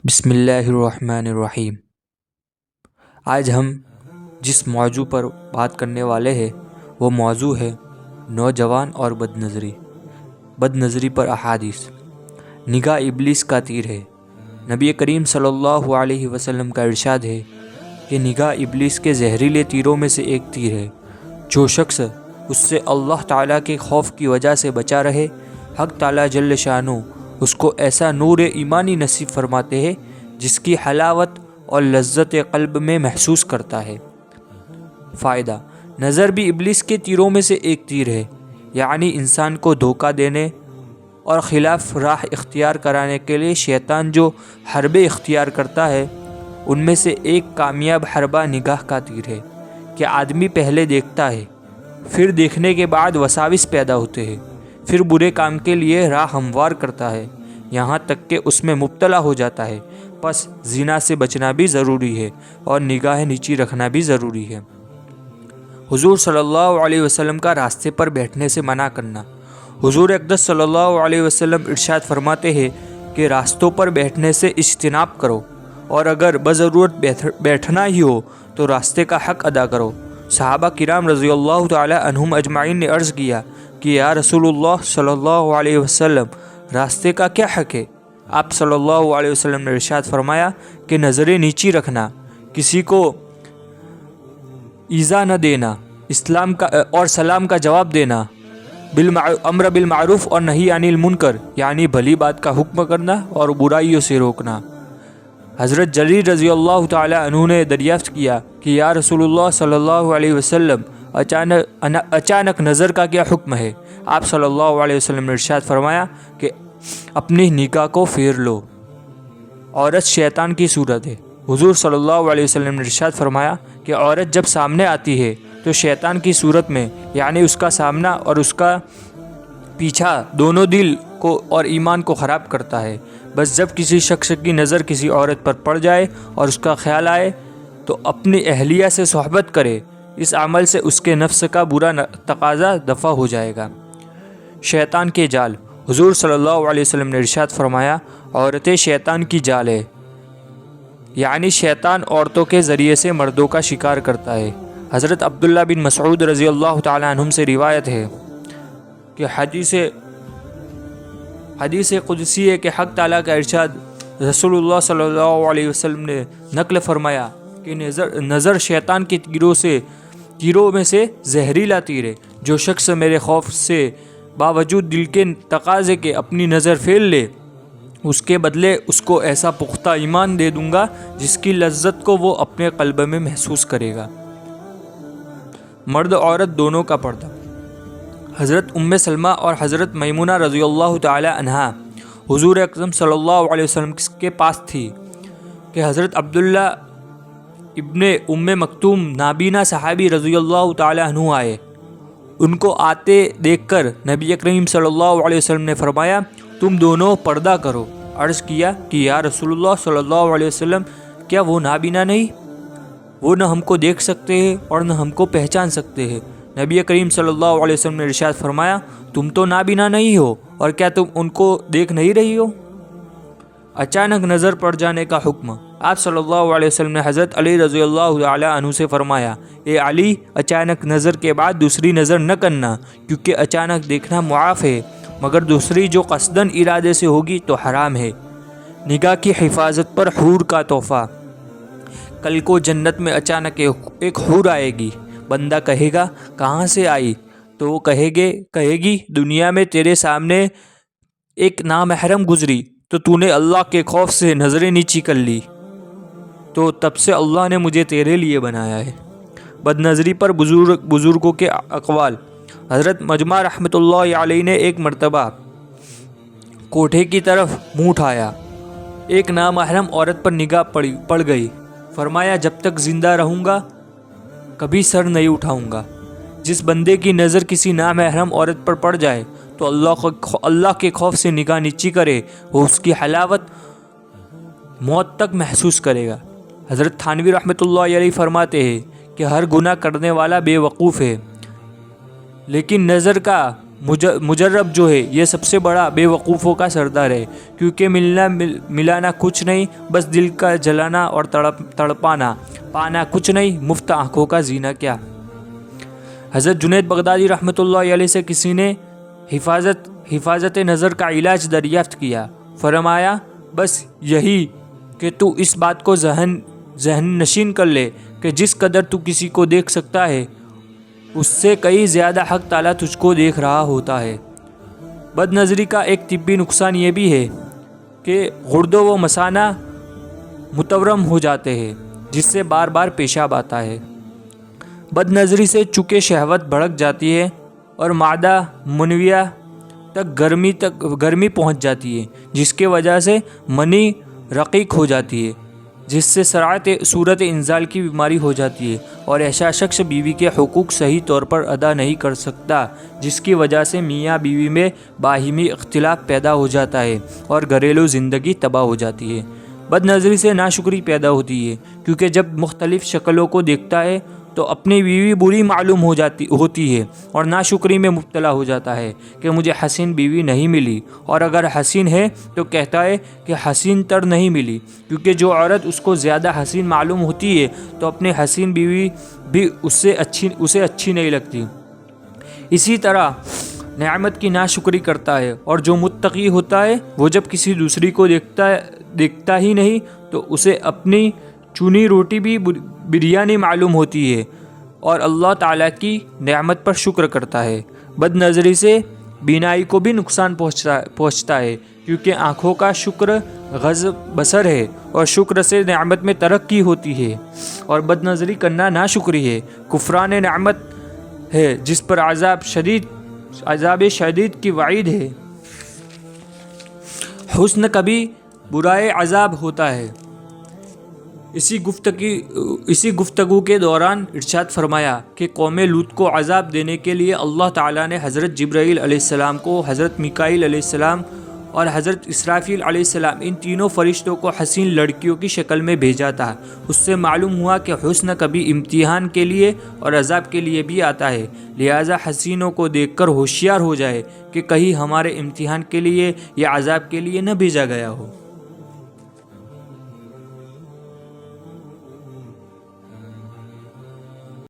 بسم اللہ الرحمن الرحیم۔ آج ہم جس موضوع پر بات کرنے والے ہیں وہ موضوع ہے نوجوان اور بد نظری پر احادیث۔ نگاہ ابلیس کا تیر ہے۔ نبی کریم صلی اللہ علیہ وسلم کا ارشاد ہے کہ نگاہ ابلیس کے زہریلے تیروں میں سے ایک تیر ہے۔ جو شخص اس سے اللہ تعالیٰ کے خوف کی وجہ سے بچا رہے، حق تعالیٰ جل شانہ اس کو ایسا نور ایمانی نصیب فرماتے ہیں جس کی حلاوت اور لذت قلب میں محسوس کرتا ہے۔ فائدہ: نظر بھی ابلیس کے تیروں میں سے ایک تیر ہے، یعنی انسان کو دھوکہ دینے اور خلاف راہ اختیار کرانے کے لیے شیطان جو حربے اختیار کرتا ہے ان میں سے ایک کامیاب حربہ نگاہ کا تیر ہے کہ آدمی پہلے دیکھتا ہے، پھر دیکھنے کے بعد وساوس پیدا ہوتے ہیں، پھر برے کام کے لیے راہ ہموار کرتا ہے، یہاں تک کہ اس میں مبتلا ہو جاتا ہے۔ پس زنا سے بچنا بھی ضروری ہے اور نگاہ نیچی رکھنا بھی ضروری ہے۔ حضور صلی اللہ علیہ وسلم کا راستے پر بیٹھنے سے منع کرنا۔ حضور اقدس صلی اللہ علیہ وسلم ارشاد فرماتے ہیں کہ راستوں پر بیٹھنے سے اجتناب کرو، اور اگر بضرورت بیٹھنا ہی ہو تو راستے کا حق ادا کرو۔ صحابہ کرام رضی اللہ تعالی عنہم اجمعین نے عرض کیا کہ یا رسول اللہ صلی اللہ علیہ وسلم، راستے کا کیا حق ہے؟ آپ صلی اللہ علیہ وسلم نے ارشاد فرمایا کہ نظریں نیچی رکھنا، کسی کو ایذا نہ دینا، اسلام کا اور سلام کا جواب دینا، امر بالمعروف اور نہی عن المنکر یعنی بھلی بات کا حکم کرنا اور برائیوں سے روکنا۔ حضرت جریر رضی اللہ تعالی عنہ نے دریافت کیا کہ یا رسول اللہ صلی اللہ علیہ وسلم، اچانک نظر کا کیا حکم ہے؟ آپ صلی اللہ علیہ وسلم نے ارشاد فرمایا کہ اپنی نگاہ کو پھیر لو، عورت شیطان کی صورت ہے۔ حضور صلی اللہ علیہ وسلم نے ارشاد فرمایا کہ عورت جب سامنے آتی ہے تو شیطان کی صورت میں، یعنی اس کا سامنا اور اس کا پیچھا دونوں دل کو اور ایمان کو خراب کرتا ہے۔ بس جب کسی شخص کی نظر کسی عورت پر پڑ جائے اور اس کا خیال آئے تو اپنی اہلیہ سے صحبت کرے، اس عمل سے اس کے نفس کا برا تقاضا دفع ہو جائے گا۔ شیطان کے جال۔ حضور صلی اللہ علیہ وسلم نے ارشاد فرمایا عورتیں شیطان کی جال ہے، یعنی شیطان عورتوں کے ذریعے سے مردوں کا شکار کرتا ہے۔ حضرت عبداللہ بن مسعود رضی اللہ تعالی عنہم سے روایت ہے کہ حدیث قدسی ہے کہ حق تعالیٰ کا ارشاد رسول اللہ صلی اللہ علیہ وسلم نے نقل فرمایا کہ نظر شیطان کے تیروں میں سے زہریلا تیر ہے۔ جو شخص میرے خوف سے باوجود دل کے تقاضے کے اپنی نظر پھیر لے، اس کے بدلے اس کو ایسا پختہ ایمان دے دوں گا جس کی لذت کو وہ اپنے قلب میں محسوس کرے گا۔ مرد عورت دونوں کا پردہ۔ حضرت ام سلمہ اور حضرت میمونہ رضی اللہ تعالی عنہا حضور اکرم صلی اللہ علیہ وسلم کے پاس تھی کہ حضرت عبداللہ ابن ام مکتوم نابینا صحابی رضی اللہ تعالی عنہ آئے۔ ان کو آتے دیکھ کر نبی کریم صلی اللہ علیہ وسلم نے فرمایا تم دونوں پردہ کرو۔ عرض کیا کہ یا رسول اللہ صلی اللہ علیہ وسلم، کیا وہ نابینا نہیں؟ وہ نہ ہم کو دیکھ سکتے ہیں اور نہ ہم کو پہچان سکتے ہیں۔ نبی کریم صلی اللہ علیہ وسلم نے ارشاد فرمایا تم تو نابینا نہیں ہو، اور کیا تم ان کو دیکھ نہیں رہی ہو؟ اچانک نظر پڑ جانے کا حکم۔ آپ صلی اللہ علیہ وسلم نے حضرت علی رضی اللہ تعالی عنہ سے فرمایا اے علی، اچانک نظر کے بعد دوسری نظر نہ کرنا، کیونکہ اچانک دیکھنا معاف ہے، مگر دوسری جو قصدن ارادے سے ہوگی تو حرام ہے۔ نگاہ کی حفاظت پر حور کا تحفہ۔ کل کو جنت میں اچانک ایک حور آئے گی، بندہ کہے گا کہاں سے آئی؟ تو وہ کہے گی دنیا میں تیرے سامنے ایک نامحرم گزری تو تو نے اللہ کے خوف سے نظریں نیچی کر لی، تو تب سے اللہ نے مجھے تیرے لیے بنایا ہے۔ بد نظری پر بزرگوں کے اقوال۔ حضرت مجمع رحمۃ اللہ علیہ نے ایک مرتبہ کوٹھے کی طرف منہ اٹھایا، ایک نامحرم عورت پر نگاہ پڑ گئی۔ فرمایا جب تک زندہ رہوں گا کبھی سر نہیں اٹھاؤں گا۔ جس بندے کی نظر کسی نامحرم عورت پر پڑ جائے تو اللہ کے خوف سے نگاہ نیچی کرے، وہ اس کی حلاوت موت تک محسوس کرے گا۔ حضرت تھانوی رحمۃ اللہ علیہ فرماتے ہیں کہ ہر گناہ کرنے والا بے وقوف ہے، لیکن نظر کا مجرب جو ہے یہ سب سے بڑا بے وقوفوں کا سردار ہے، کیونکہ ملانا کچھ نہیں، بس دل کا جلانا اور تڑپانا، پانا کچھ نہیں، مفت آنکھوں کا زینہ کیا۔ حضرت جنید بغدادی رحمۃ اللہ علیہ سے کسی نے حفاظت نظر کا علاج دریافت کیا، فرمایا بس یہی کہ تو اس بات کو ذہن نشین کر لے کہ جس قدر تو کسی کو دیکھ سکتا ہے اس سے کئی زیادہ حق تعالیٰ تجھ کو دیکھ رہا ہوتا ہے۔ بد نظری کا ایک طبی نقصان یہ بھی ہے کہ غردوں و مثانہ متورم ہو جاتے ہیں، جس سے بار بار پیشاب آتا ہے۔ بد نظری سے چونکہ شہوت بھڑک جاتی ہے اور معدہ منویہ تک گرمی پہنچ جاتی ہے، جس کے وجہ سے منی رقیق ہو جاتی ہے، جس سے صورت انزال کی بیماری ہو جاتی ہے، اور ایسا شخص بیوی کے حقوق صحیح طور پر ادا نہیں کر سکتا، جس کی وجہ سے میاں بیوی میں باہمی اختلاف پیدا ہو جاتا ہے اور گھریلو زندگی تباہ ہو جاتی ہے۔ بد نظری سے ناشکری پیدا ہوتی ہے، کیونکہ جب مختلف شکلوں کو دیکھتا ہے تو اپنی بیوی بری معلوم ہوتی ہے اور ناشکری میں مبتلا ہو جاتا ہے کہ مجھے حسین بیوی نہیں ملی، اور اگر حسین ہے تو کہتا ہے کہ حسین تر نہیں ملی، کیونکہ جو عورت اس کو زیادہ حسین معلوم ہوتی ہے تو اپنی حسین بیوی بھی اسے اچھی نہیں لگتی۔ اسی طرح نعمت کی ناشکری کرتا ہے، اور جو متقی ہوتا ہے وہ جب کسی دوسری کو دیکھتا ہی نہیں تو اسے اپنی چنی روٹی بھی بریانی معلوم ہوتی ہے اور اللہ تعالیٰ کی نعمت پر شکر کرتا ہے۔ بد نظری سے بینائی کو بھی نقصان پہنچتا ہے، کیونکہ آنکھوں کا شکر غض بصر ہے، اور شکر سے نعمت میں ترقی ہوتی ہے، اور بد نظری کرنا ناشکری ہے، کفران نعمت ہے، جس پر عذاب شدید کی وعید ہے۔ حسن کبھی برائے عذاب ہوتا ہے۔ اسی گفتگو کے دوران ارشاد فرمایا کہ قوم لوط کو عذاب دینے کے لیے اللہ تعالیٰ نے حضرت جبرائیل علیہ السلام کو، حضرت میکائیل علیہ السلام اور حضرت اسرافیل علیہ السلام، ان تینوں فرشتوں کو حسین لڑکیوں کی شکل میں بھیجا تھا۔ اس سے معلوم ہوا کہ حسن کبھی امتحان کے لیے اور عذاب کے لیے بھی آتا ہے، لہٰذا حسینوں کو دیکھ کر ہوشیار ہو جائے کہ کہیں ہمارے امتحان کے لیے یا عذاب کے لیے نہ بھیجا گیا ہو۔